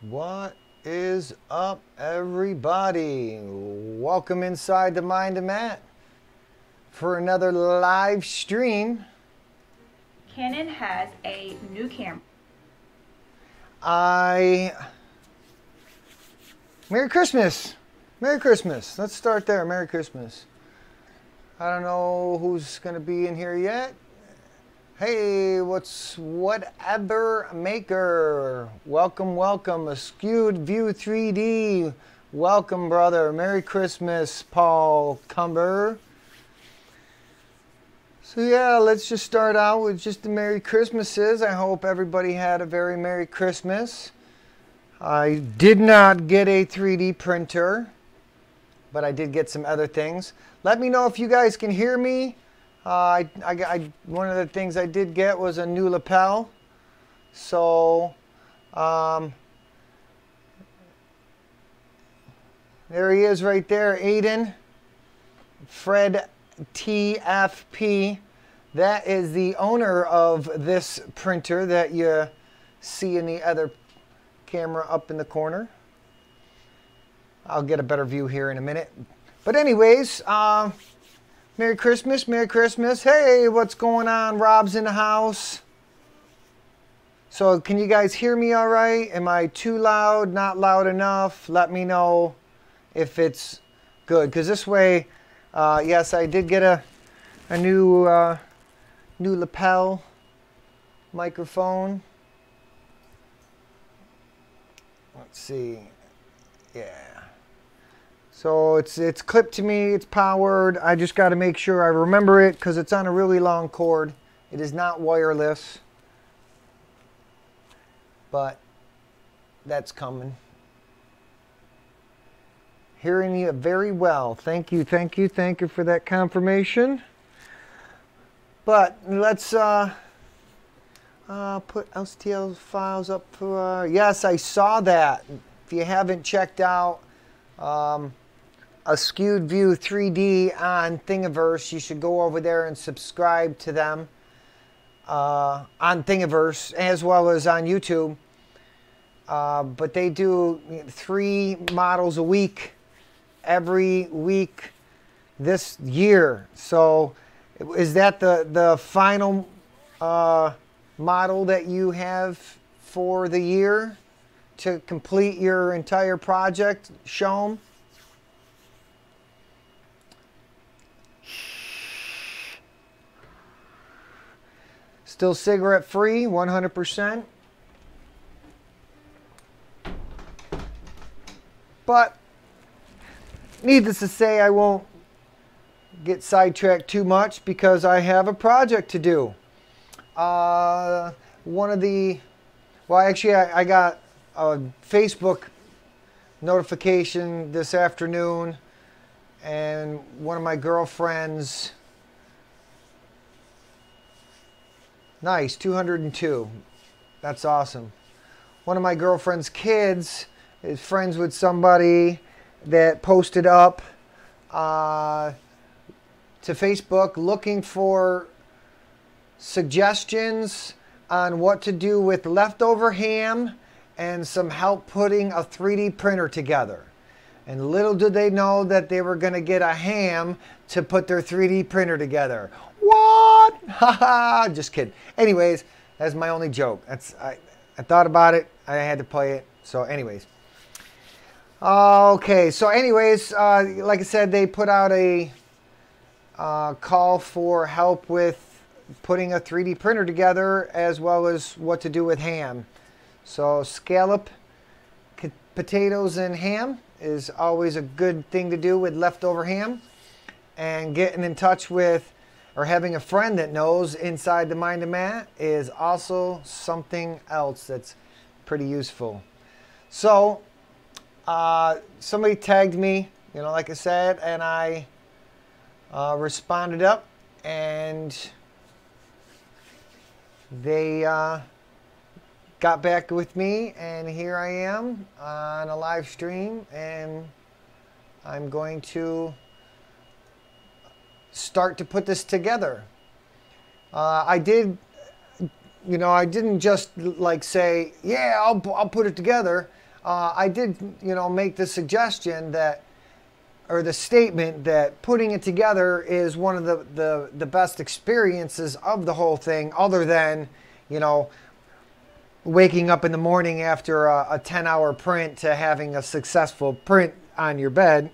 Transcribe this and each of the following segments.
What is up, everybody? Welcome inside the Mind of Matt for another live stream. Canon has a new camera. Merry Christmas. Merry Christmas. Let's start there. Merry Christmas. I don't know who's going to be in here yet. Hey, whatever maker? Welcome, welcome. A skewed view 3D. Welcome, brother. Merry Christmas, Paul Cumber. So yeah, let's just start out with just the Merry Christmases. I hope everybody had a very Merry Christmas. I did not get a 3D printer, but I did get some other things. Let me know if you guys can hear me. One of the things I did get was a new lapel. So, there he is right there, Aiden. Fred TFP. That is the owner of this printer that you see in the other camera up in the corner. I'll get a better view here in a minute. But anyways, Merry Christmas, Merry Christmas. Hey, what's going on? Rob's in the house. So can you guys hear me all right? Am I too loud, not loud enough? Let me know if it's good. Because this way, yes, I did get a new lapel microphone. Let's see. Yeah. So it's clipped to me, it's powered. I just got to make sure I remember it because it's on a really long cord. It is not wireless, but that's coming. Hearing you very well. Thank you, thank you, thank you for that confirmation. But let's put LSTL files up for, yes, I saw that. If you haven't checked out a skewed view 3D on Thingiverse, you should go over there and subscribe to them on Thingiverse as well as on YouTube. But they do 3 models a week every week this year. So is that the final model that you have for the year to complete your entire project? Show 'em. Still cigarette free, 100%. But needless to say, I won't get sidetracked too much because I have a project to do. I got a Facebook notification this afternoon, and one of my girlfriends. Nice, 202. That's awesome. One of my girlfriend's kids is friends with somebody that posted up to Facebook looking for suggestions on what to do with leftover ham and some help putting a 3D printer together. And little did they know that they were going to get a ham to put their 3D printer together. What? Haha, just kidding. Anyways, that's my only joke. I thought about it. I had to play it. So anyways. Okay, so anyways, like I said, they put out a call for help with putting a 3D printer together as well as what to do with ham. So scallop potatoes and ham is always a good thing to do with leftover ham. And getting in touch with or having a friend that knows inside the Mind of Matt is also something else that's pretty useful. So somebody tagged me, like I said, and I responded up, and they got back with me, and here I am on a live stream, and I'm going to start to put this together. I didn't just like say, yeah, I'll put it together. I did, make the suggestion that, or the statement that putting it together is one of the best experiences of the whole thing, other than, waking up in the morning after a 10-hour print to having a successful print on your bed.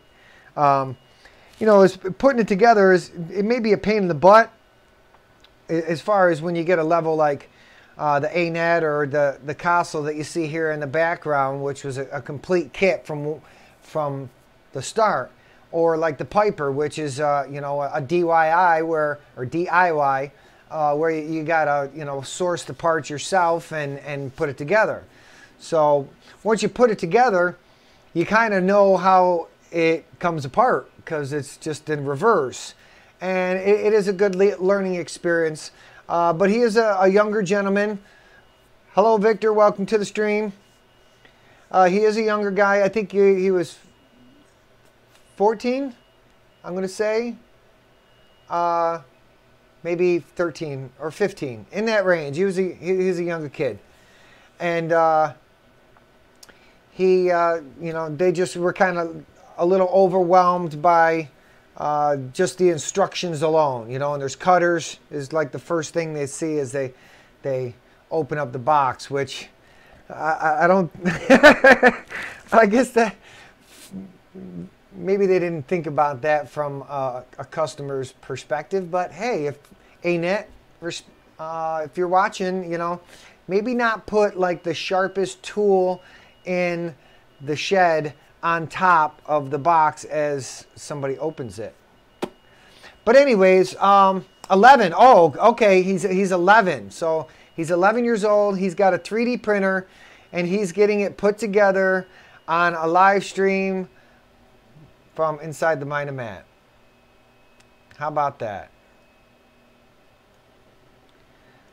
Is putting it together it may be a pain in the butt as far as when you get a level like the Anet or the Castle that you see here in the background, which was a complete kit from the start, or like the Piper, which is a DIY where you gotta source the parts yourself and put it together. So once you put it together, you kind of know how it comes apart because it's just in reverse, and it is a good learning experience. But he is a younger gentleman. Hello, Victor. Welcome to the stream. He is a younger guy. I think he was 14, I'm going to say. Maybe 13 or 15, in that range. He was a younger kid. And they just were kind of a little overwhelmed by just the instructions alone, and there's cutters is like the first thing they see as they open up the box, which I don't, I guess that maybe they didn't think about that from a customer's perspective, but hey, if Anet, if you're watching, maybe not put like the sharpest tool in the shed on top of the box as somebody opens it. But anyways, 11. Oh, okay, he's 11. So he's 11 years old. He's got a 3D printer, and he's getting it put together on a live stream from inside the Mind of Matt. How about that?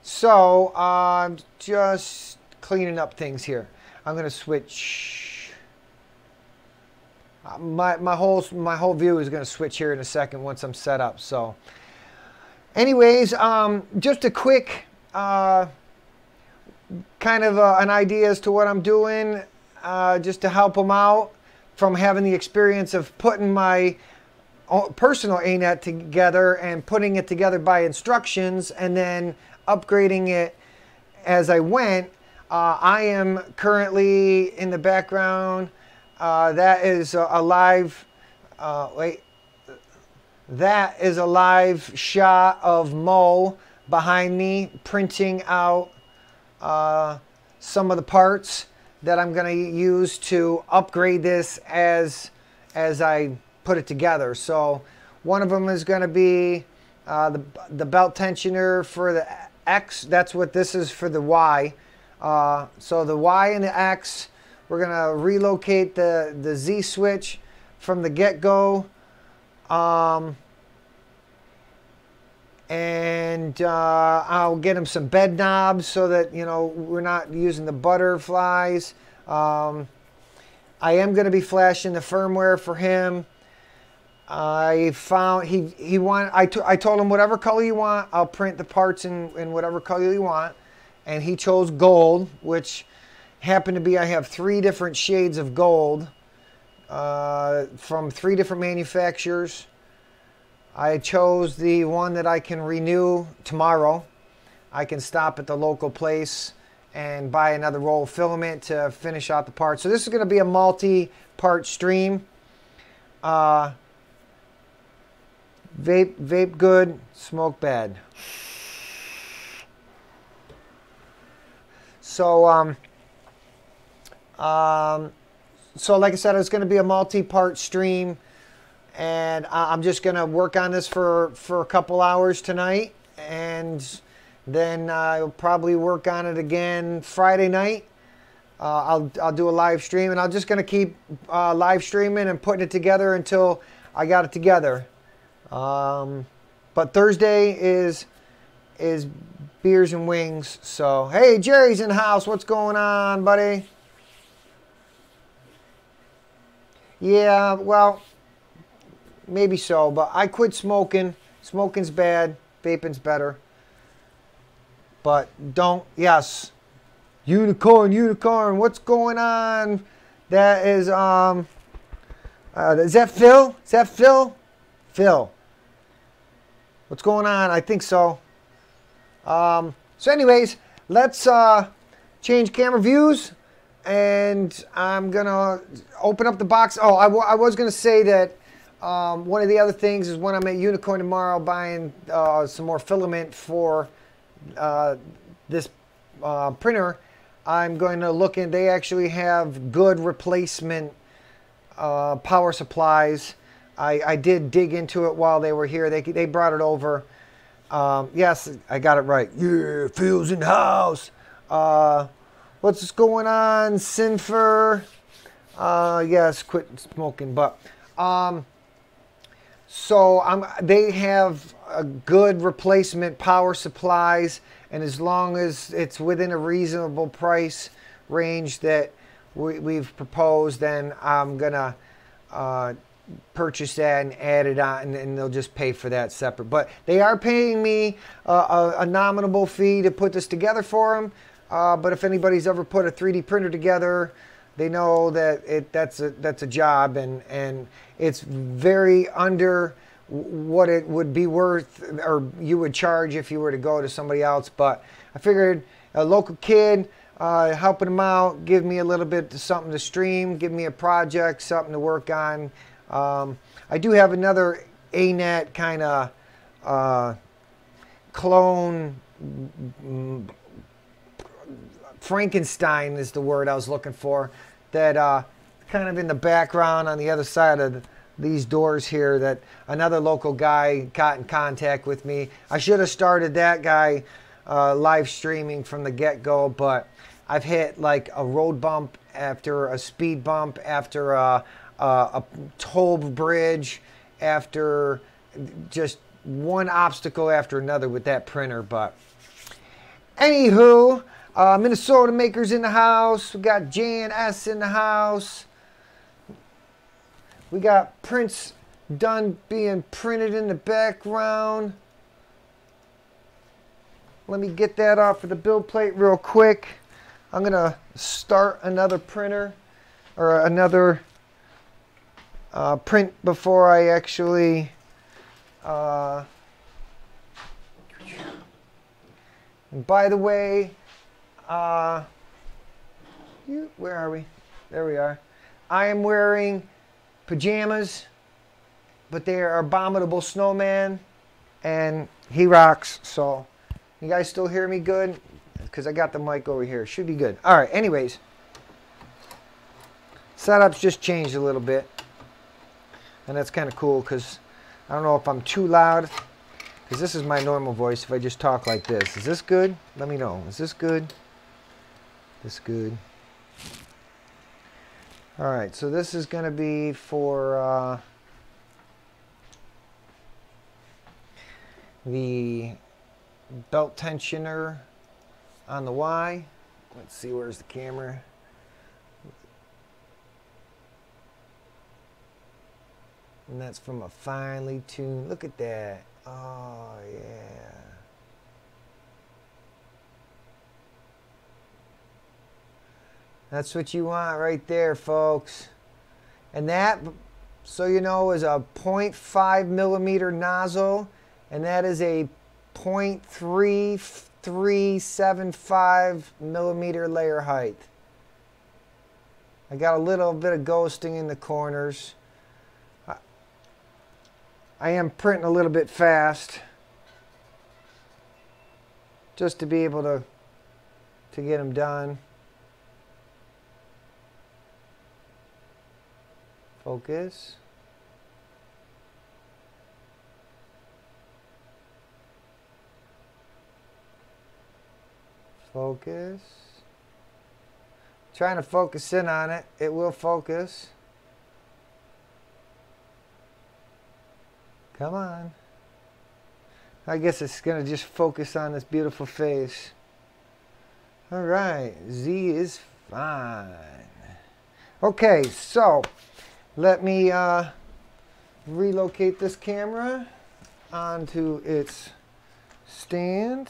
So just cleaning up things here. I'm going to switch. My whole view is going to switch here in a second once I'm set up. So, anyways, just a quick kind of an idea as to what I'm doing, just to help them out from having the experience of putting my personal Anet together and putting it together by instructions and then upgrading it as I went. I am currently in the background. That is a live. That is a live shot of Mo behind me printing out some of the parts that I'm going to use to upgrade this as I put it together. So one of them is going to be the belt tensioner for the X. That's what this is for the Y. So the Y and the X, we're going to relocate the Z switch from the get-go. And I'll get him some bed knobs so that, we're not using the butterflies. I am going to be flashing the firmware for him. I found I told him whatever color you want, I'll print the parts in whatever color you want. And he chose gold, which happened to be, I have 3 different shades of gold from 3 different manufacturers. I chose the one that I can renew tomorrow. I can stop at the local place and buy another roll of filament to finish out the parts. So this is going to be a multi-part stream. Vape good, smoke bad. So, so like I said, it's going to be a multi-part stream. And I'm just going to work on this for a couple hours tonight. And then I'll probably work on it again Friday night. I'll do a live stream. And I'm just going to keep live streaming and putting it together until I got it together. But Thursday is beers and wings. So, hey, Jerry's in the house. What's going on, buddy? Yeah, well, maybe so, but I quit smoking. Smoking's bad. Vaping's better. But don't, yes. Unicorn, what's going on? That is that Phil? Is that Phil? Phil. What's going on? I think so. So anyways, let's change camera views. And I'm going to open up the box. Oh, I was going to say that one of the other things is when I'm at Unicorn tomorrow buying some more filament for this printer, I'm going to look in. They actually have good replacement power supplies. I did dig into it while they were here. They brought it over. Yes, I got it right. Yeah, Phil's in the house. What's going on, Sinfer? Yes, quit smoking. But so they have a good replacement power supplies, and as long as it's within a reasonable price range that we've proposed, then I'm gonna purchase that and add it on, and they'll just pay for that separate. But they are paying me a nominal fee to put this together for them. But if anybody's ever put a 3D printer together, they know that that's a job, and it's very under what it would be worth or you would charge if you were to go to somebody else. But I figured a local kid, helping them out, give me a little bit of something to stream, give me a project, something to work on. I do have another Anet kind of clone. Frankenstein is the word I was looking for, that kind of in the background on the other side of these doors here, that another local guy got in contact with me. I should have started that guy live streaming from the get-go, but I've hit like a road bump after a speed bump, after a toll bridge, after just one obstacle after another with that printer. But anywho, Minnesota makers in the house. We got J&S in the house. We got prints done being printed in the background. Let me get that off of the build plate real quick. I'm going to start another printer or another print before I actually and by the way, where are we? There we are. I am wearing pajamas, but they are Abominable Snowman, and he rocks. So, you guys still hear me good? Because I got the mic over here. Should be good. All right, anyways. Setup's just changed a little bit. And that's kind of cool because I don't know if I'm too loud. Because this is my normal voice if I just talk like this. Is this good? Let me know. Is this good? This good. All right, so this is going to be for the belt tensioner on the Y. Let's see, where's the camera? And that's from a finely tuned, look at that. Oh, yeah. That's what you want right there, folks. And that, so you know, is a 0.5 millimeter nozzle, and that is a 0.3375 millimeter layer height. I got a little bit of ghosting in the corners. I am printing a little bit fast just to be able to get them done. Focus. Focus. Trying to focus in on it. It will focus. Come on. I guess it's going to just focus on this beautiful face. All right. Z is fine. Okay, so let me relocate this camera onto its stand.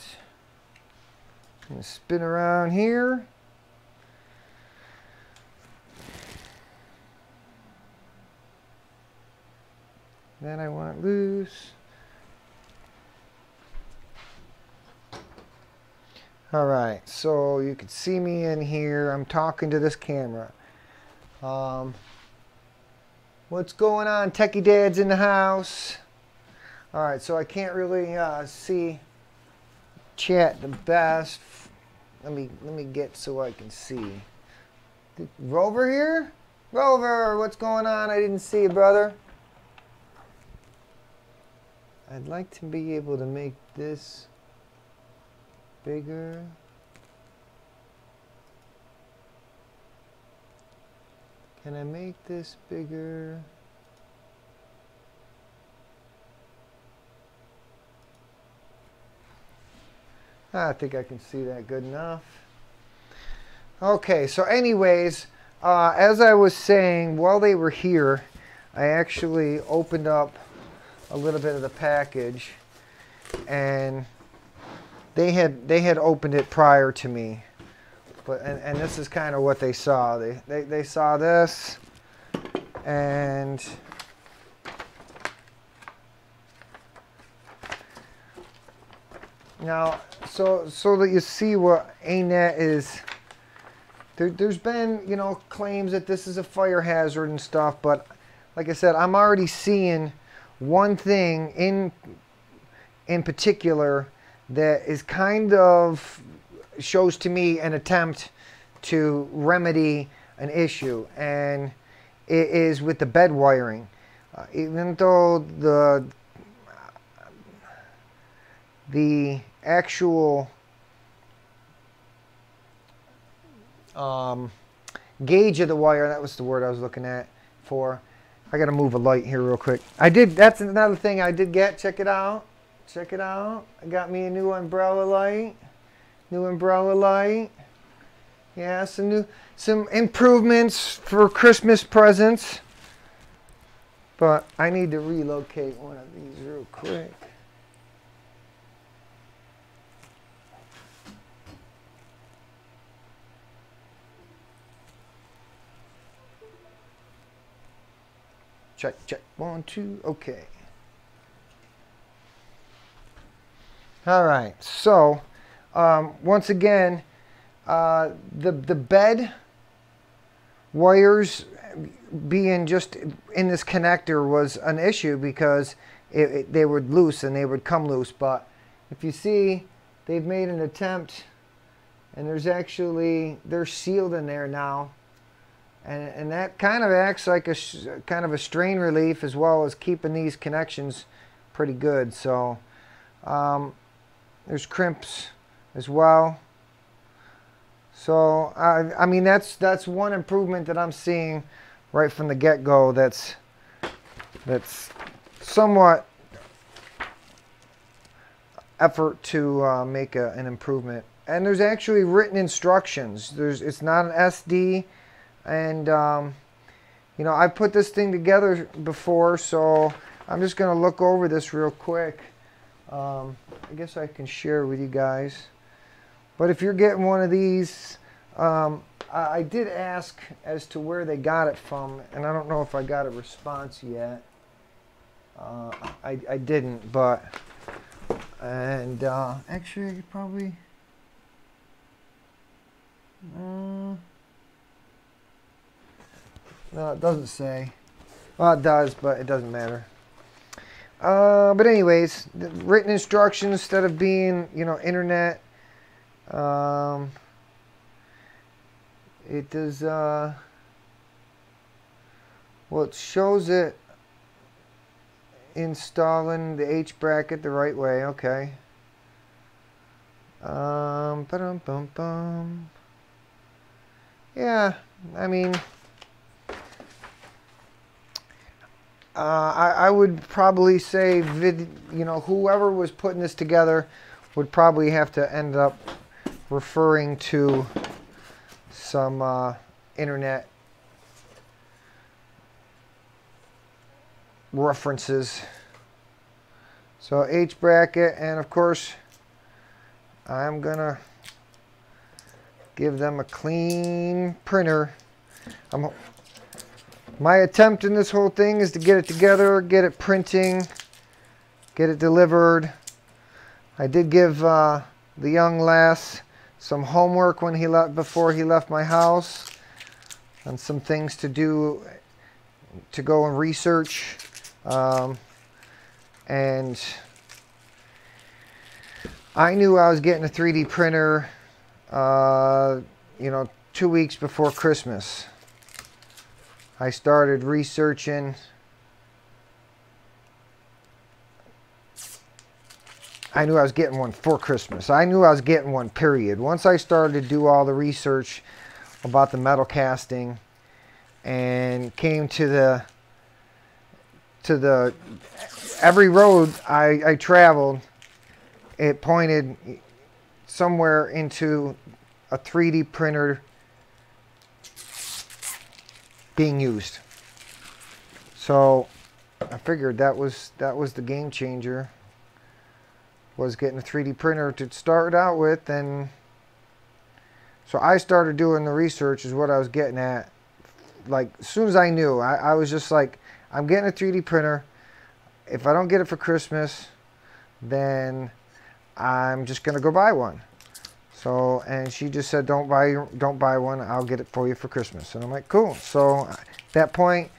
I'm going to spin around here. Then I want loose. All right, so you can see me in here. I'm talking to this camera. What's going on? Techie Dad's in the house. All right, so I can't really see chat the best. Let me get so I can see. Rover here? Rover, what's going on? I didn't see you, brother. I'd like to be able to make this bigger. Can I make this bigger? I think I can see that good enough. Okay, so anyways, as I was saying, while they were here, I actually opened up a little bit of the package, and they had opened it prior to me. But and this is kind of what they saw. They saw this, and now so that you see what Anet is. There's been, you know, claims that this is a fire hazard and stuff, but like I said, I'm already seeing one thing in particular that is kind of shows to me an attempt to remedy an issue, and it is with the bed wiring. Even though the actual gauge of the wire, that was the word I was looking at for. I gotta move a light here real quick. That's another thing I did get. Check it out. Check it out. I got me a new umbrella light. New umbrella light. Yeah, some improvements for Christmas presents. But I need to relocate one of these real quick. Check, check. 1, 2, okay. All right, so once again, the bed wires being just in this connector was an issue because they would loose and they would come loose. But if you see, they've made an attempt, and they're sealed in there now. And that kind of acts like a kind of a strain relief, as well as keeping these connections pretty good. So there's crimps as well. So I mean that's one improvement that I'm seeing right from the get-go. That's somewhat effort to make an improvement. And there's actually written instructions. It's not an SD. And, you know, I put this thing together before, so I'm just going to look over this real quick. I guess I can share with you guys. But if you're getting one of these, I did ask as to where they got it from, and I don't know if I got a response yet. I didn't, but, and actually I could probably, no, it doesn't say. Well, it does, but it doesn't matter. But anyways, the written instructions instead of being, you know, internet. It does, well, it shows it installing the H bracket the right way. Okay. Ba-dum-bum-bum. Yeah, I mean, I would probably say, you know, whoever was putting this together would probably have to end up referring to some internet references. So H bracket, and of course I'm gonna give them a clean printer. My attempt in this whole thing is to get it together, get it printing, get it delivered. I did give the young lass some homework when before he left my house, and some things to do to go and research. And I knew I was getting a 3D printer, 2 weeks before Christmas. I started researching. I knew I was getting one for Christmas. I knew I was getting one, period. Once I started to do all the research about the metal casting and came to the every road I traveled, it pointed somewhere into a 3D printer being used. So I figured that was the game changer, was getting a 3D printer to start out with. And so I started doing the research, is what I was getting at. Like, as soon as I knew, I was just like, I'm getting a 3D printer. If I don't get it for Christmas, then I'm just gonna go buy one. So, and she just said, don't buy one, I'll get it for you for Christmas. And I'm like, cool. So at that point,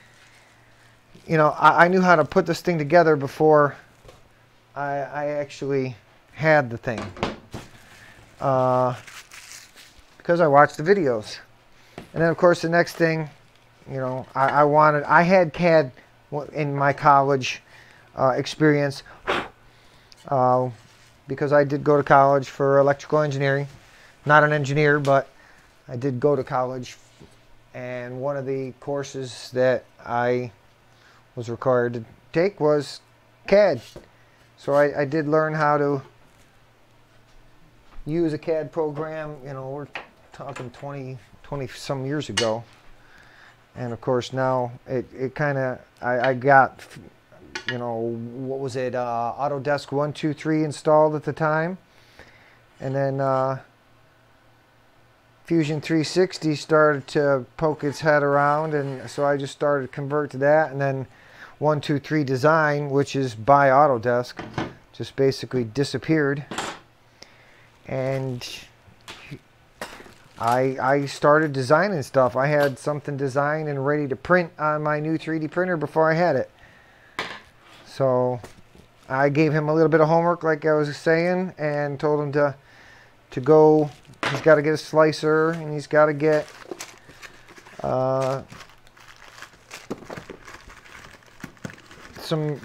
I knew how to put this thing together before I actually had the thing, because I watched the videos. And then of course the next thing, I had CAD in my college experience, because I did go to college for electrical engineering. Not an engineer, but I did go to college, and one of the courses that I was required to take was CAD. So I did learn how to use a CAD program. We're talking 20 some years ago. And of course now it kind of, I got, what was it, Autodesk 123 installed at the time. And then Fusion 360 started to poke its head around, and so I just started to convert to that. And then 123 Design, which is by Autodesk, just basically disappeared. And I started designing stuff. I had something designed and ready to print on my new 3D printer before I had it. So I gave him a little bit of homework, like I was saying, and told him to go. He's got to get a slicer, and he's got to get some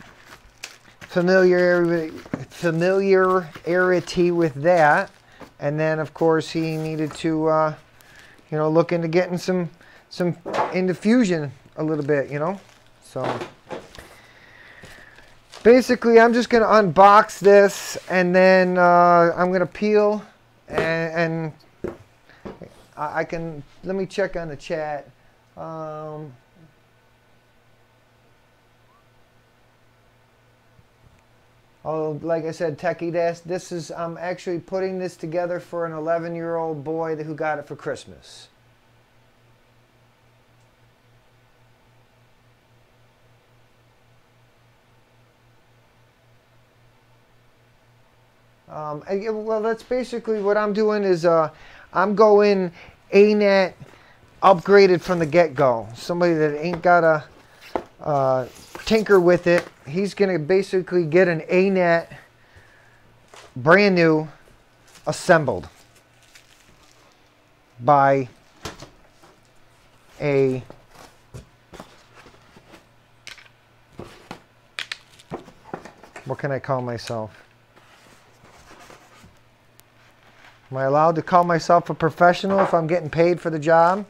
familiarity with that. And then of course he needed to look into getting some into Fusion a little bit, so basically I'm just going to unbox this, and then I'm going to peel, and I can, let me check on the chat. Oh, like I said, Techie Dash, this is, I'm actually putting this together for an 11-year-old boy who got it for Christmas. Well, that's basically what I'm doing, is I'm going ANET upgraded from the get-go. Somebody that ain't got to tinker with it. He's going to basically get an ANET brand new assembled by a what can I call myself? Am I allowed to call myself a professional if I'm getting paid for the job?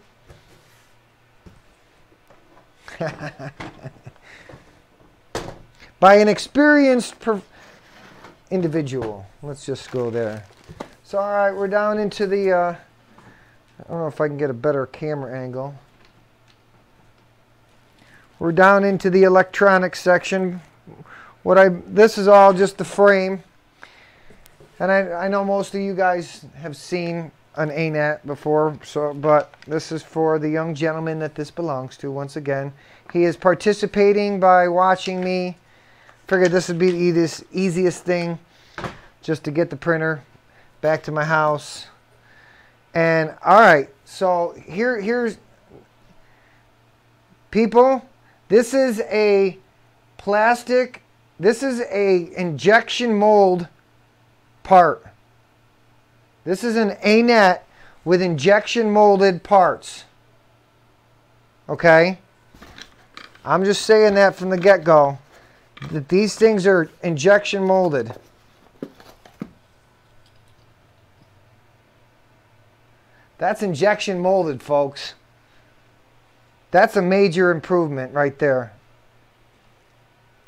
By an experienced individual. Let's just go there. So, all right, we're down into the, I don't know if I can get a better camera angle. We're down into the electronics section. This is all just the frame. And I know most of you guys have seen an A8 before, so but this is for the young gentleman that this belongs to. Once again, he is participating by watching me. Figured this would be the easiest thing, just to get the printer back to my house. And all right, so here's people. This is a plastic. This is a injection mold part. This is an A8 with injection molded parts. Okay? I'm just saying that from the get-go, that these things are injection molded. That's injection molded, folks. That's a major improvement right there.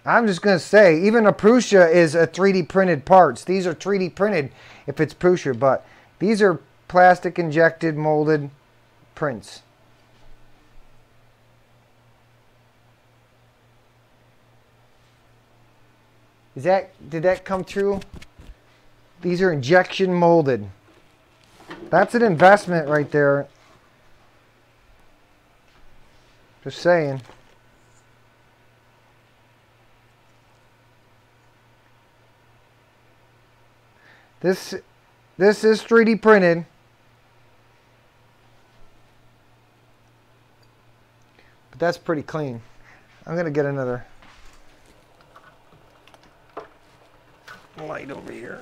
I'm just going to say, even a Prusa is a 3D printed parts. These are 3D printed if it's Prusa, but these are plastic injected molded prints. Did that come through? These are injection molded. That's an investment right there. Just saying. This is 3D printed. But that's pretty clean. I'm going to get another light over here.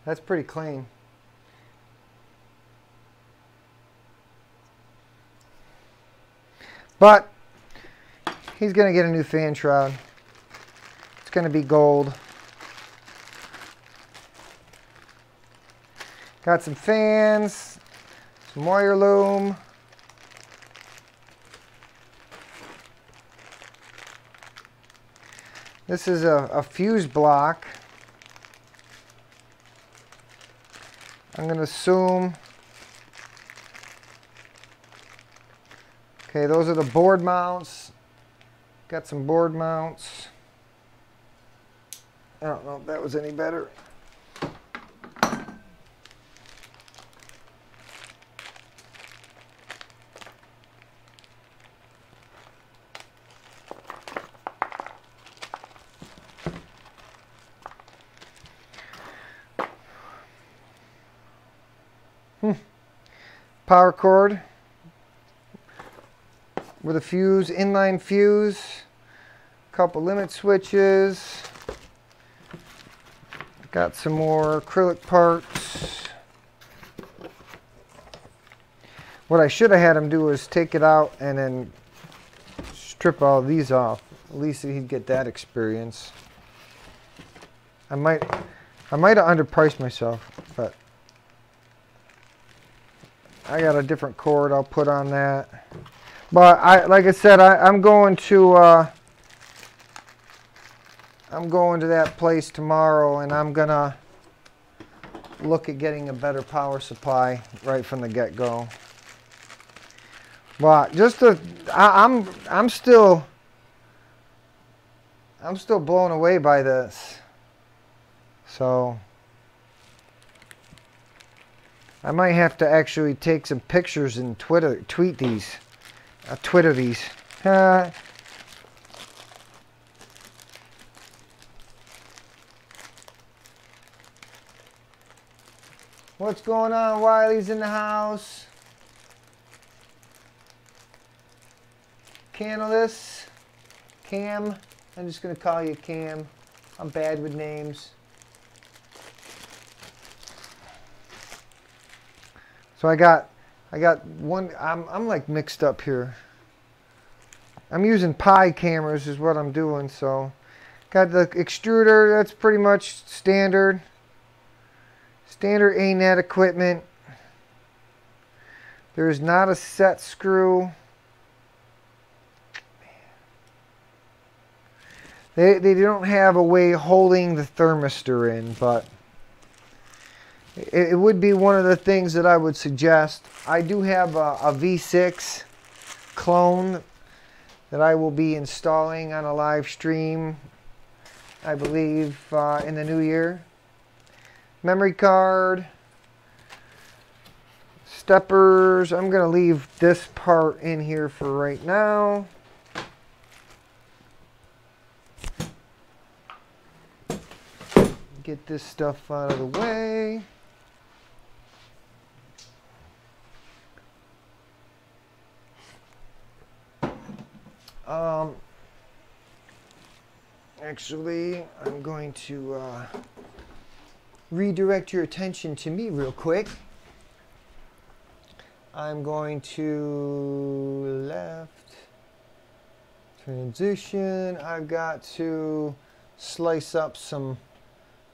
That's pretty clean. But he's going to get a new fan shroud. It's going to be gold. Got some fans, some wire loom. This is a fuse block. I'm going to assume. Okay, those are the board mounts. Got some board mounts. I don't know if that was any better. Power cord with a fuse, inline fuse, couple limit switches. Got some more acrylic parts. What I should have had him do is take it out and then strip all of these off. At least he'd get that experience. I might have underpriced myself, but I got a different cord I'll put on that. But like I said, I'm going to that place tomorrow, and I'm gonna look at getting a better power supply right from the get-go. But just I'm still blown away by this. So I might have to actually take some pictures and tweet these. Twitter these. What's going on? Wiley's in the house. Canalus. Cam. I'm just going to call you Cam. I'm bad with names. So I got one. I'm like mixed up here. I'm using Pi cameras is what I'm doing. So got the extruder. That's pretty much standard A8 equipment. There's not a set screw. They don't have a way holding the thermistor in, but it would be one of the things that I would suggest. I do have a V6 clone that I will be installing on a live stream, I believe, in the new year. Memory card, steppers. I'm going to leave this part in here for right now. Get this stuff out of the way. Actually, I'm going to redirect your attention to me real quick. I'm going to left transition. I've got to slice up some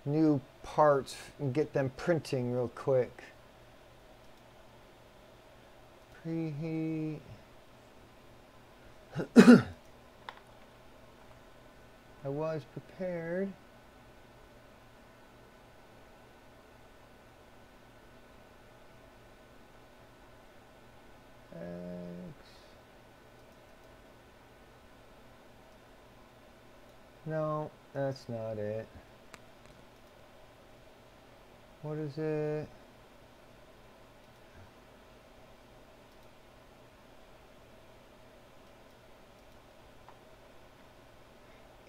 new parts and get them printing real quick. Preheat. I was prepared. X. No, that's not it. What is it?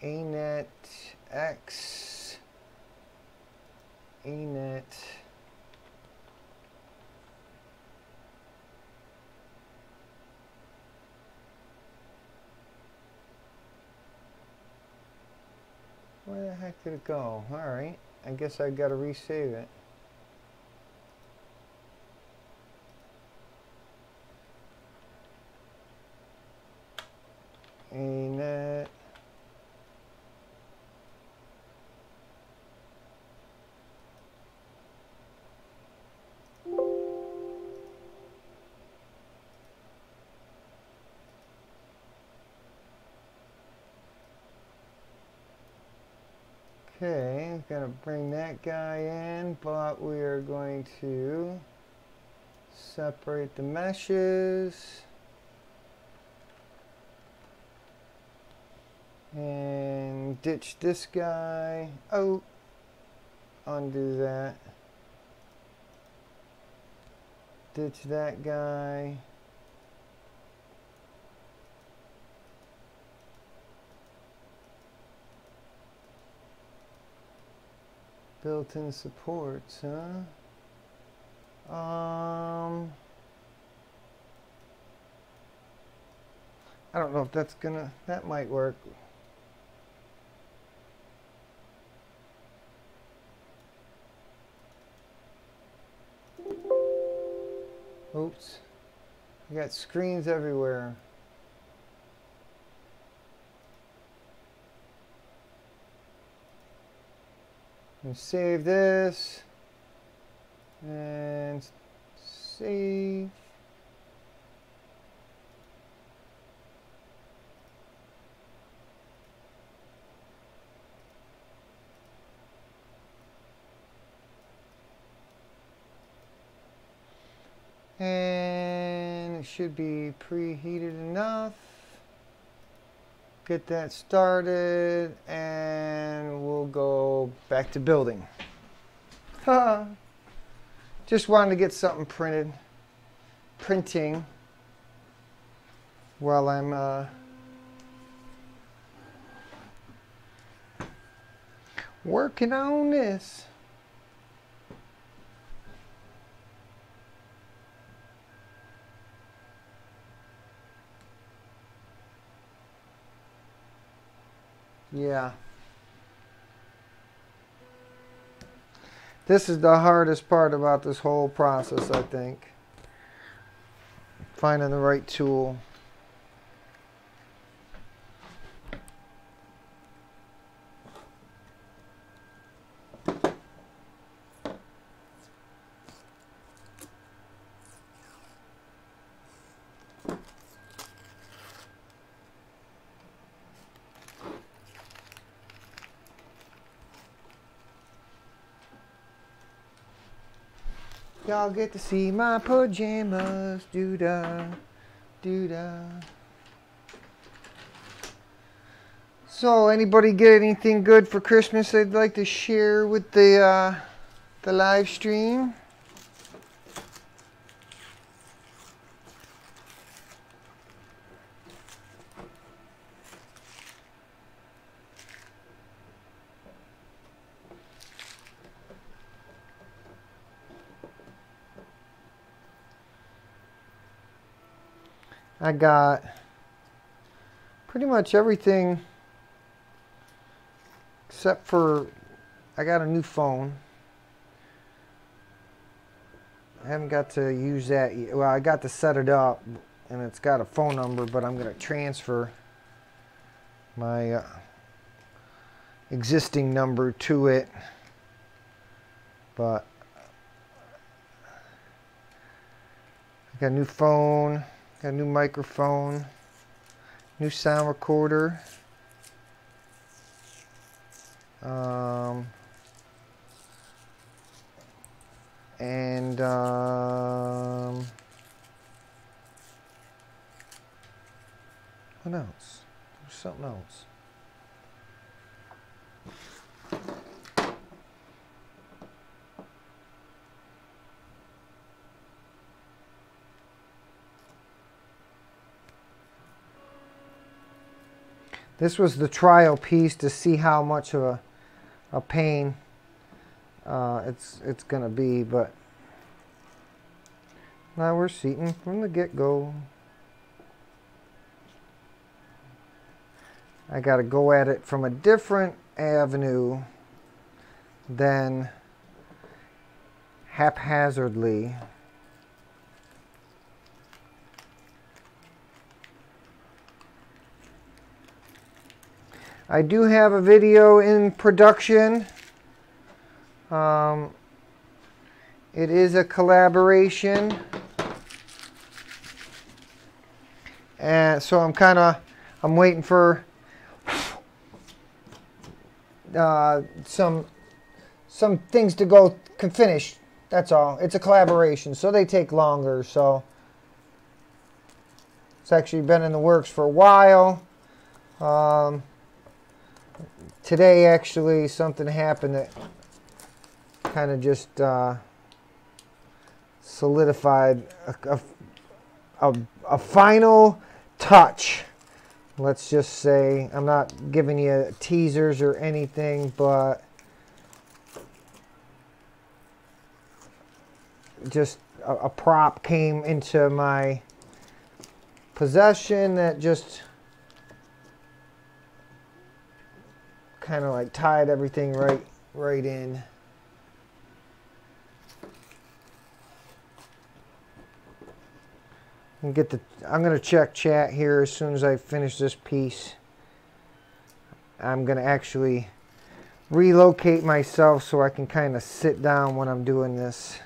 Anet X. Anet. Where the heck did it go? Alright, I guess I gotta resave it. Anet. Okay, I'm gonna bring that guy in, but we are going to separate the meshes and ditch this guy. Oh, undo that. Ditch that guy. Built-in supports, huh? I don't know if that's gonna, that might work. Oops. I got screens everywhere. And save this and save. And it should be preheated enough. Get that started and we'll go back to building. Just wanted to get something printing while I'm working on this. Yeah. This is the hardest part about this whole process, I think. Finding the right tool. Y'all get to see my pajamas, doo-dah. Do-da. So, anybody get anything good for Christmas they'd like to share with the live stream? I got pretty much everything except for I got a new phone. I haven't got to use that yet. Well, I got to set it up and it's got a phone number, but I'm going to transfer my existing number to it. But I got a new phone. Got a new microphone, new sound recorder, and what else? There's something else. This was the trial piece to see how much of a pain it's gonna be, but now we're seating from the get-go. I gotta go at it from a different avenue than haphazardly. I do have a video in production. It is a collaboration. And so I'm waiting for some things to go finish. That's all. It's a collaboration, so they take longer. So it's actually been in the works for a while. Today, actually, something happened that kind of just solidified a final touch. Let's just say, I'm not giving you teasers or anything, but just a prop came into my possession that just kind of like tied everything right in. And I'm gonna check chat here as soon as I finish this piece. I'm gonna actually relocate myself so I can kind of sit down when I'm doing this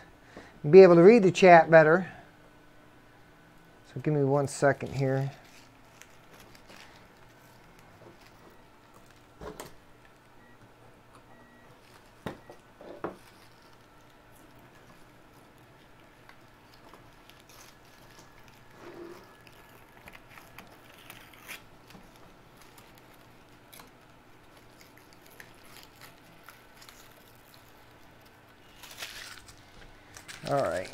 and be able to read the chat better. So give me 1 second here. All right.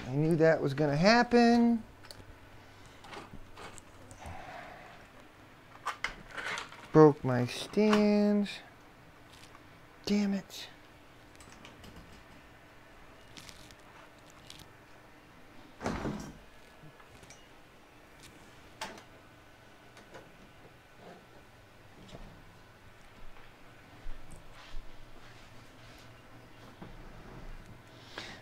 I knew that was going to happen. Broke my stands. Damn it.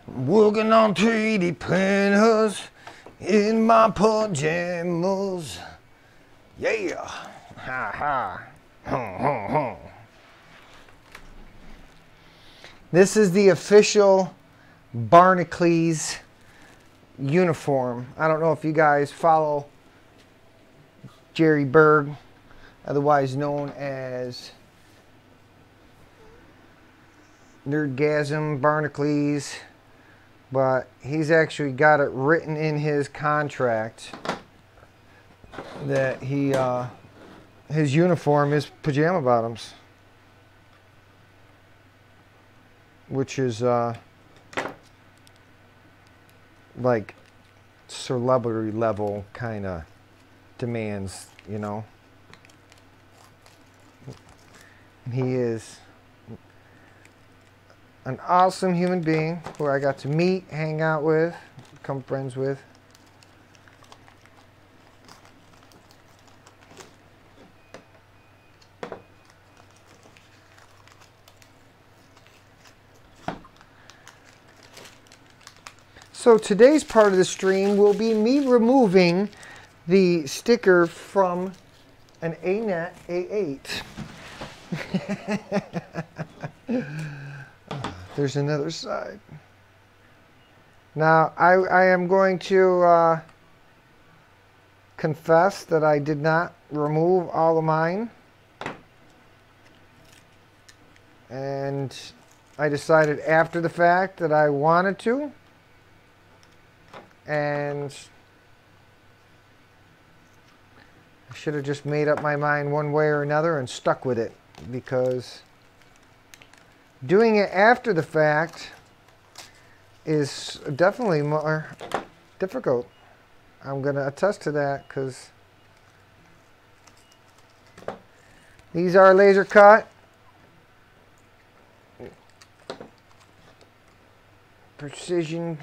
Working on 3D printers in my pajamas. Yeah. Ha ha. Hum, hum, hum. This is the official Barnacles uniform. I don't know if you guys follow Jerry Berg otherwise known as Nerdgasm Barnacles, but he's actually got it written in his contract that his uniform is pajama bottoms, which is like celebrity level kind of demands, you know. He is an awesome human being who I got to meet, hang out with, become friends with. So today's part of the stream will be me removing the sticker from an Anet A8. There's another side. Now, I am going to confess that I did not remove all of mine. And I decided after the fact that I wanted to. And I should have just made up my mind one way or another and stuck with it, because doing it after the fact is definitely more difficult. I'm going to attest to that, because these are laser cut. Precision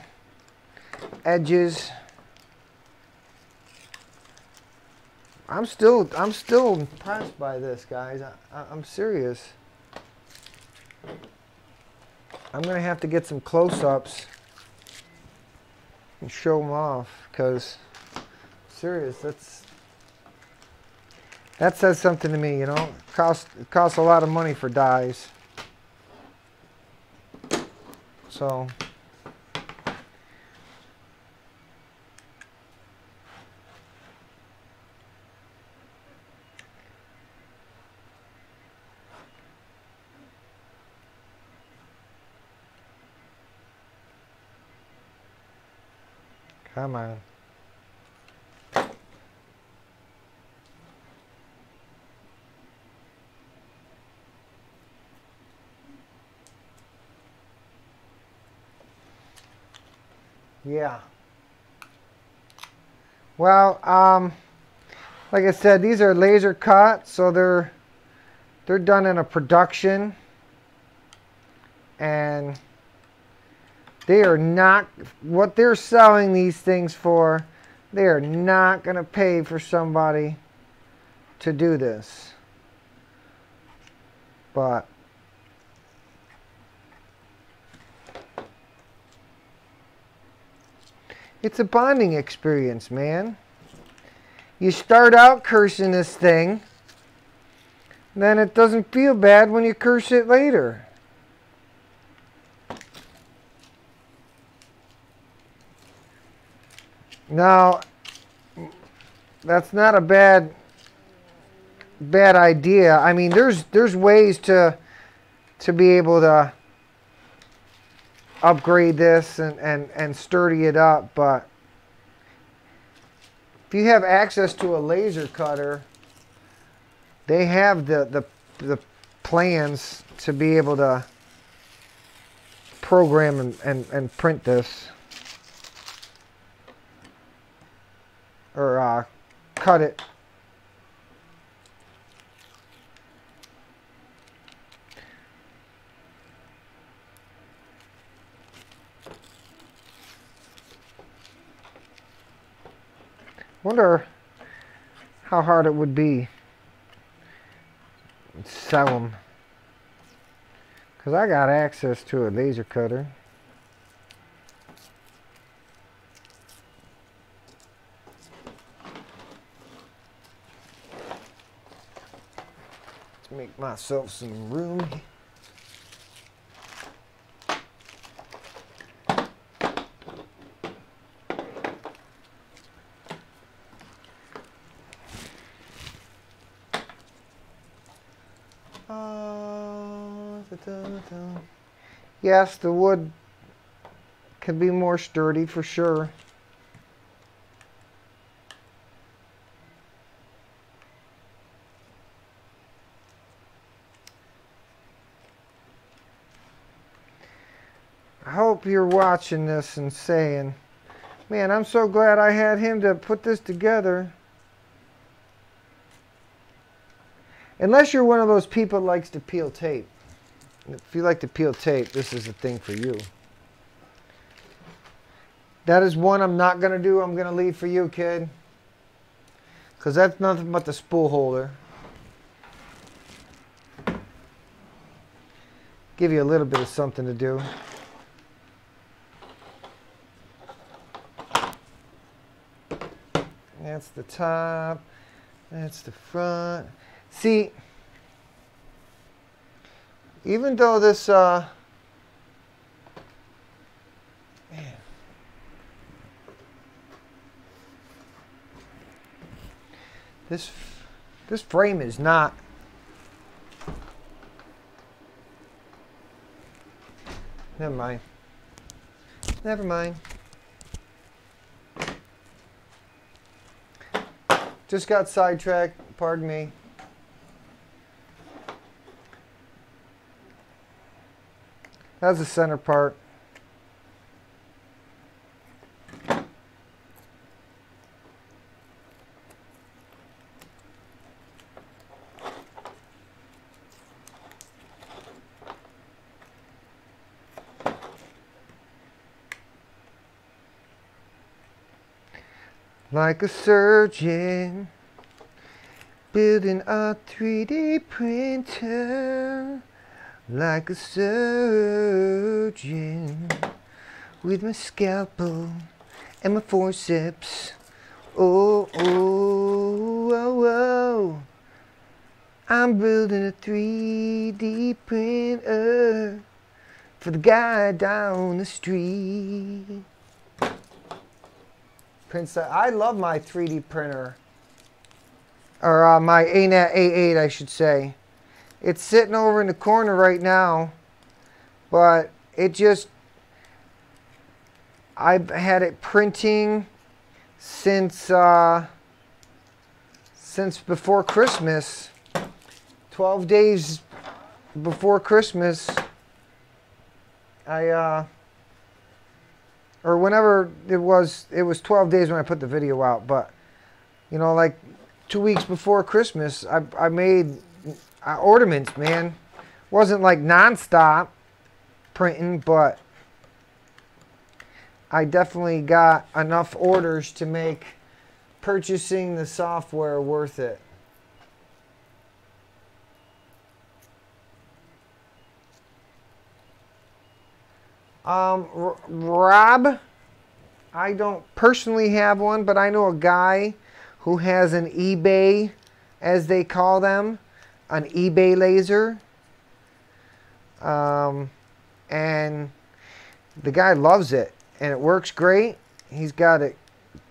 edges. I'm still impressed by this, guys. I'm serious. I'm gonna have to get some close-ups and show them off, because serious, that says something to me, you know. It costs a lot of money for dies. So come on. Yeah. Well, like I said, these are laser cut, so they're done in a production, and they are not what they're selling these things for. They are not going to pay for somebody to do this. But it's a bonding experience, man. You start out cursing this thing, then it doesn't feel bad when you curse it later. Now, that's not a bad idea. I mean, there's ways to be able to upgrade this and sturdy it up, but if you have access to a laser cutter, they have the plans to be able to program and print this, or cut it. Wonder how hard it would be to sell them, because I got access to a laser cutter. Let's make myself some room. Yes, the wood could be more sturdy for sure. I hope you're watching this and saying, man, I'm so glad I had him to put this together. Unless you're one of those people that likes to peel tape. If you like to peel tape, this is the thing for you. That is one I'm not going to do. I'm going to leave for you, kid. Because that's nothing but the spool holder. Give you a little bit of something to do. That's the top. That's the front. See, even though this, man, this frame is not. Never mind. Never mind. Just got sidetracked. Pardon me. That's the center part. Like a surgeon building a 3D printer. Like a surgeon with my scalpel and my forceps. Oh, oh, oh, oh. I'm building a 3D printer for the guy down the street. I love my 3D printer. Or my Anet A8, I should say. It's sitting over in the corner right now. But it just... I've had it printing since before Christmas. 12 days before Christmas. Or whenever it was 12 days when I put the video out, but you know, like 2 weeks before Christmas, I made ornaments, man. Wasn't like non-stop printing, but I definitely got enough orders to make purchasing the software worth it. Rob, I don't personally have one, but I know a guy who has an eBay, as they call them, an eBay laser. And the guy loves it, and it works great. He's got it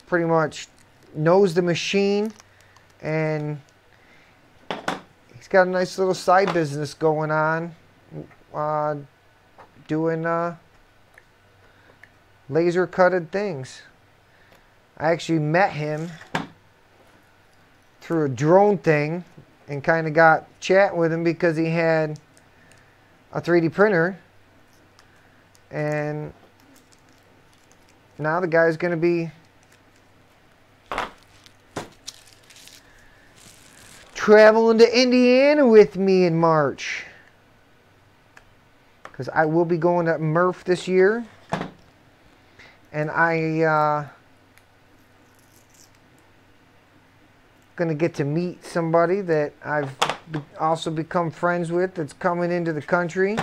pretty much, knows the machine, and he's got a nice little side business going on, doing laser cutted things. I actually met him through a drone thing and kind of got chatting with him because he had a 3D printer, and now the guy's going to be traveling to Indiana with me in March, because I will be going to Murph this year. And I gonna get to meet somebody that I've also become friends with that's coming into the country.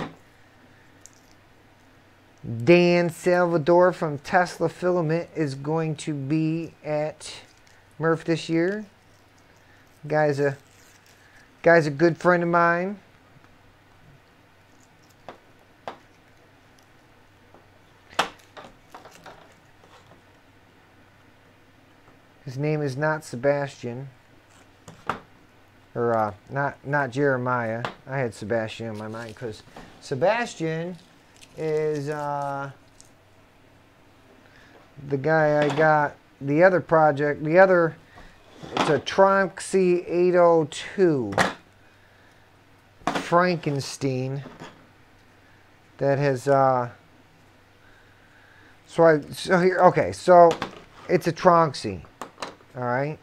Dan Salvador from Tesla Filament is going to be at Murph this year. Guy's a good friend of mine. His name is not Sebastian. or not Jeremiah. I had Sebastian in my mind because Sebastian is the guy I got the other project. It's a Tronxy 802 Frankenstein that has so here, okay, so it's a Tronxy, all right.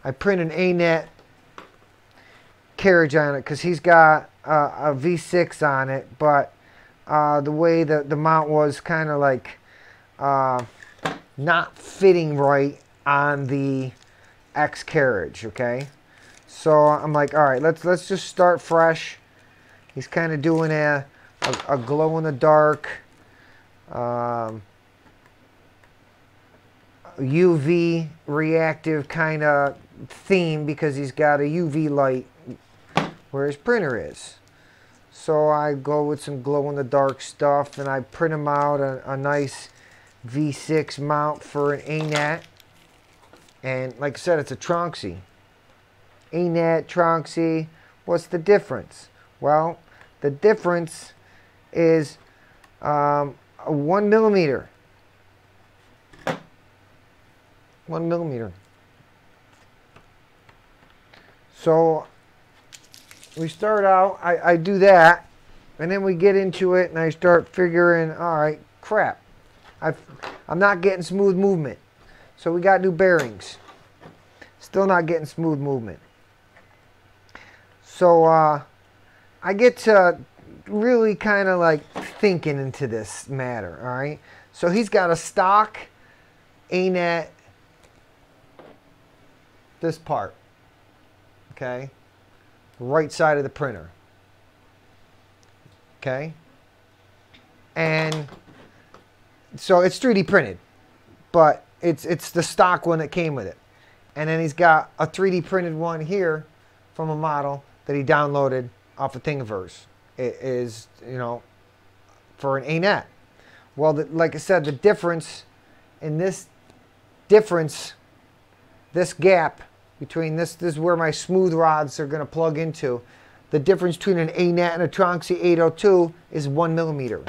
I print an Anet carriage on it because he's got a V6 on it, but the way the mount was kind of like not fitting right on the X carriage, okay? So I'm like, all right, let's just start fresh. He's kind of doing a glow in the dark UV reactive kind of theme because he's got a UV light where his printer is. So I go with some glow in the dark stuff and I print him out a nice V6 mount for an Anet. And like I said, it's a Tronxy. Anet, Tronxy, what's the difference? Well, the difference is a 1 millimeter. 1 millimeter. So we start out, I do that, and then we get into it and I start figuring, all right, crap. I'm not getting smooth movement. So we got new bearings. Still not getting smooth movement. So I get to really kind of like thinking into this matter, all right? So he's got a stock Anet, this part, okay? Right side of the printer, okay? And so it's 3D printed, but it's the stock one that came with it. And then he's got a 3D printed one here from a model that he downloaded off of Thingiverse. It is, you know, for an Anet. Well, like I said, the difference in this gap between this is where my smooth rods are going to plug into. The difference between an Anet and a Tronxy 802 is 1 millimeter.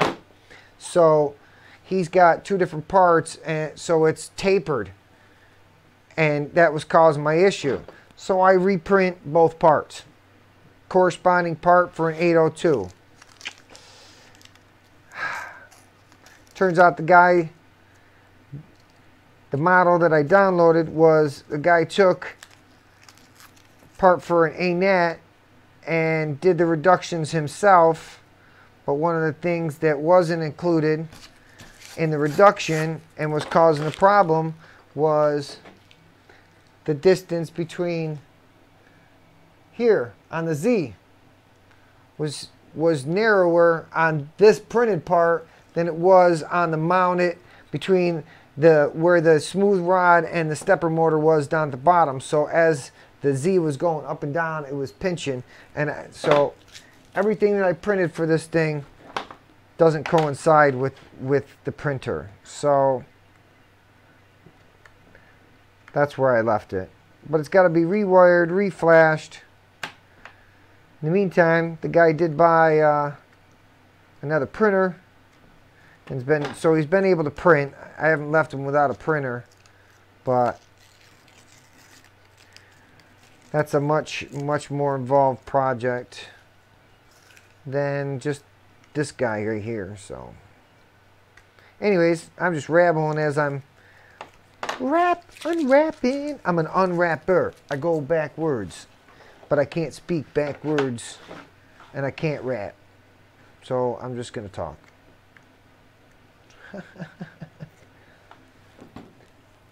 So he's got two different parts, and so it's tapered. And that was causing my issue. So I reprint both parts. Corresponding part for an 802. Turns out the model that I downloaded was, the guy took part for an Anet and did the reductions himself. But one of the things that wasn't included in the reduction and was causing the problem was the distance between here on the Z was narrower on this printed part than it was on the mounted between where the smooth rod and the stepper motor was down at the bottom. So as the Z was going up and down, it was pinching, and so everything that I printed for this thing doesn't coincide with the printer. So that's where I left it. But it's got to be rewired, reflashed. In the meantime, the guy did buy another printer, and he's been able to print. I haven't left him without a printer, but that's a much more involved project than just this guy right here. So anyways, I'm just rambling as I'm unwrapping. I'm an unwrapper. I go backwards, but I can't speak backwards, and I can't rap. So I'm just going to talk.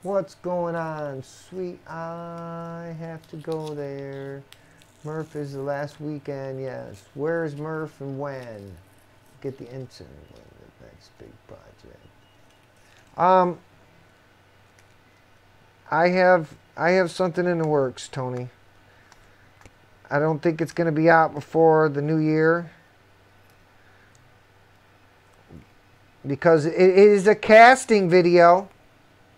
What's going on, sweet? I have to go there. Murph is the last weekend, yes. Where's Murph and when? Get the intern on the next big project. I have something in the works, Tony. I don't think it's going to be out before the new year, because it is a casting video.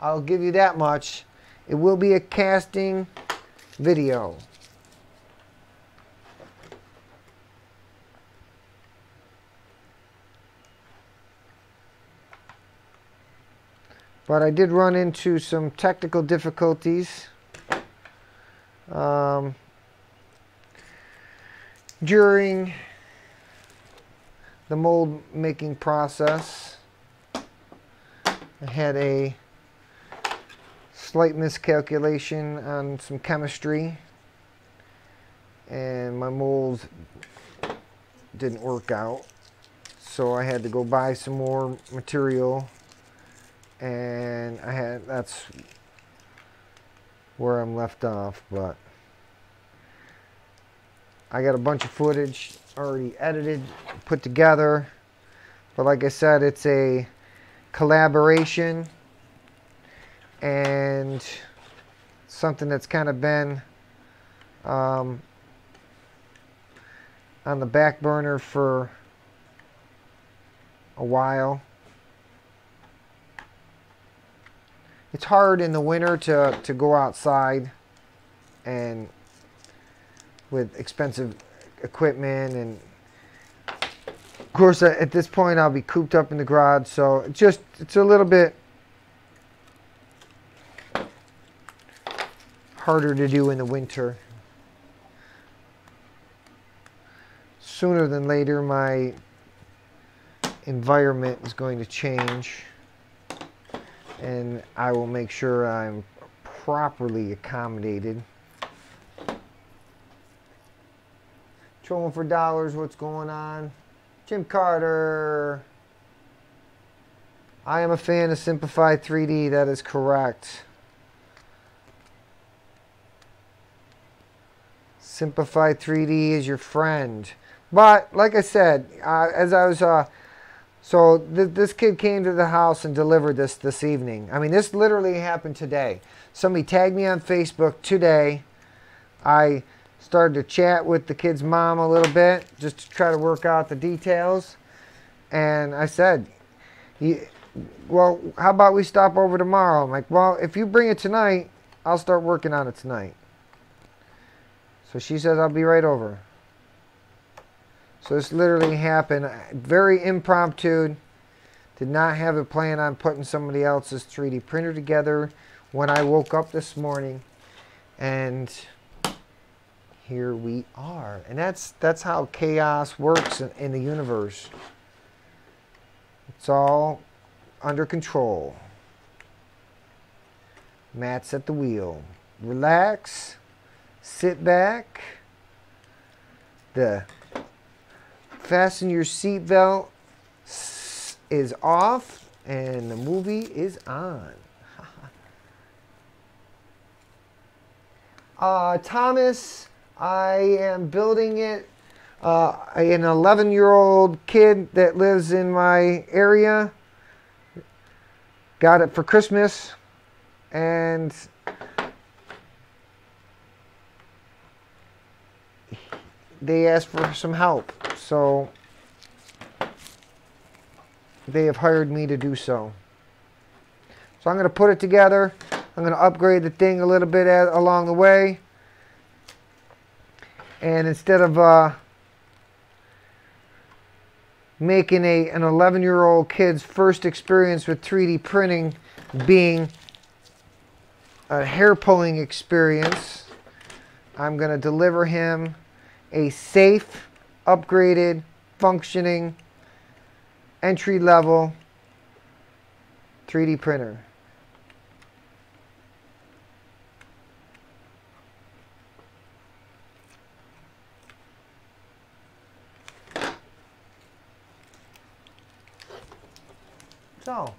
I'll give you that much. It will be a casting video. But I did run into some technical difficulties during the mold making process. I had a slight miscalculation on some chemistry, and my mold didn't work out. So I had to go buy some more material, and that's where I'm left off. But I got a bunch of footage already edited, put together. But like I said, it's a collaboration and something that's kind of been on the back burner for a while. It's hard in the winter to go outside and with expensive equipment, and of course at this point I'll be cooped up in the garage, so it's a little bit harder to do in the winter. Sooner than later my environment is going to change, and I will make sure I'm properly accommodated. Trolling for dollars, what's going on? Jim Carter. I am a fan of Simplified 3D, that is correct. Simplified 3D is your friend. But, like I said, as I was... So this kid came to the house and delivered this evening. I mean, this literally happened today. Somebody tagged me on Facebook today. I started to chat with the kid's mom a little bit just to try to work out the details. And I said, well, how about we stop over tomorrow? I'm like, well, if you bring it tonight, I'll start working on it tonight. So she says, I'll be right over. So this literally happened. Very impromptu. Did not have a plan on putting somebody else's 3D printer together when I woke up this morning. And here we are. And that's how chaos works in the universe. It's all under control. Matt's at the wheel. Relax. Sit back. Fasten your seatbelt is off and the movie is on. Thomas, I am building it. An 11-year-old kid that lives in my area got it for Christmas, and they asked for some help. So they have hired me to do so. So I'm going to put it together. I'm going to upgrade the thing a little bit along the way. And instead of making an 11-year-old kid's first experience with 3D printing being a hair-pulling experience, I'm going to deliver him a safe, upgraded, functioning, entry-level 3D printer. So,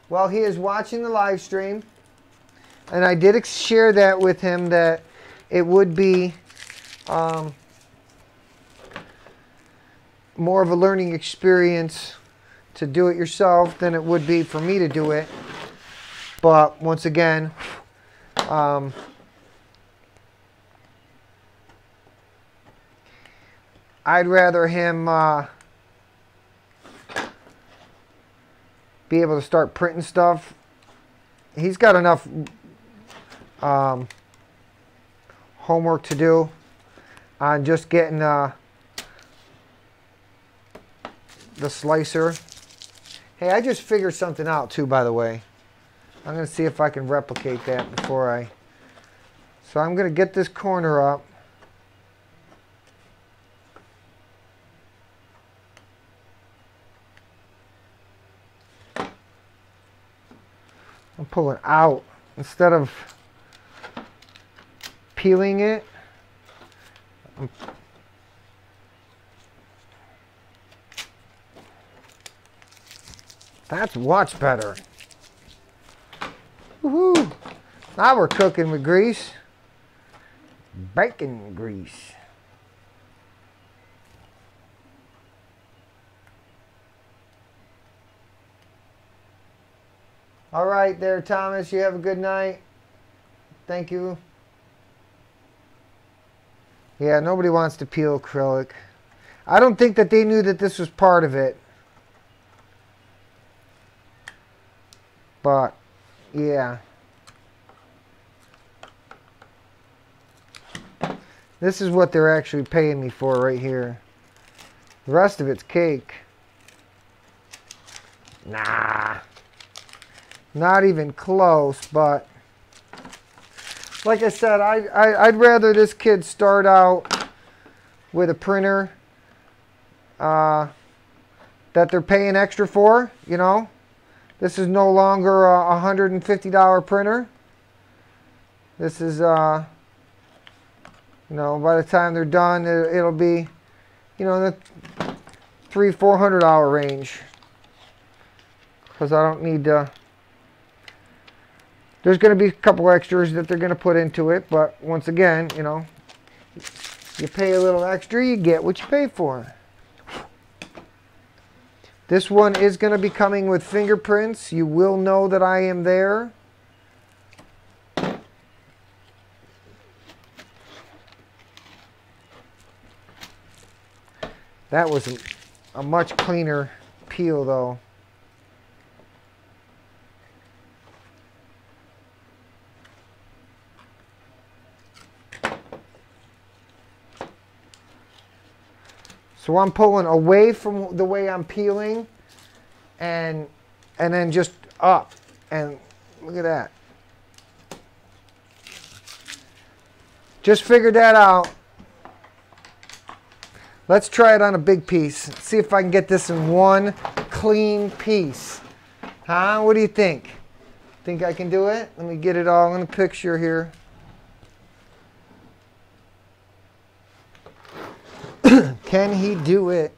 while he is watching the live stream, and I did share that with him that it would be more of a learning experience to do it yourself than it would be for me to do it. But once again, I'd rather him be able to start printing stuff he's got enough homework to do on just getting the slicer. Hey, I just figured something out too, by the way. I'm going to see if I can replicate that before I... So I'm going to get this corner up. I'm pulling out instead of peeling it. That's much better. Woohoo! Now we're cooking with grease. Bacon grease. All right there, Thomas. You have a good night. Thank you. Yeah, nobody wants to peel acrylic. I don't think that they knew that this was part of it. But, yeah. This is what they're actually paying me for right here. The rest of it's cake. Nah. Not even close, but like I said, I'd rather this kid start out with a printer that they're paying extra for, you know. This is no longer a $150 printer. This is, you know, by the time they're done, it'll be, you know, in the $300-400 range. Because I don't need to... There's going to be a couple extras that they're going to put into it, but once again, you know, you pay a little extra, you get what you pay for. This one is going to be coming with fingerprints. You will know that I am there. That was a much cleaner peel, though. So I'm pulling away from the way I'm peeling and then just up. And look at that. Just figured that out. Let's try it on a big piece. See if I can get this in one clean piece. Huh? What do you think? Think I can do it? Let me get it all in a picture here. Can he do it?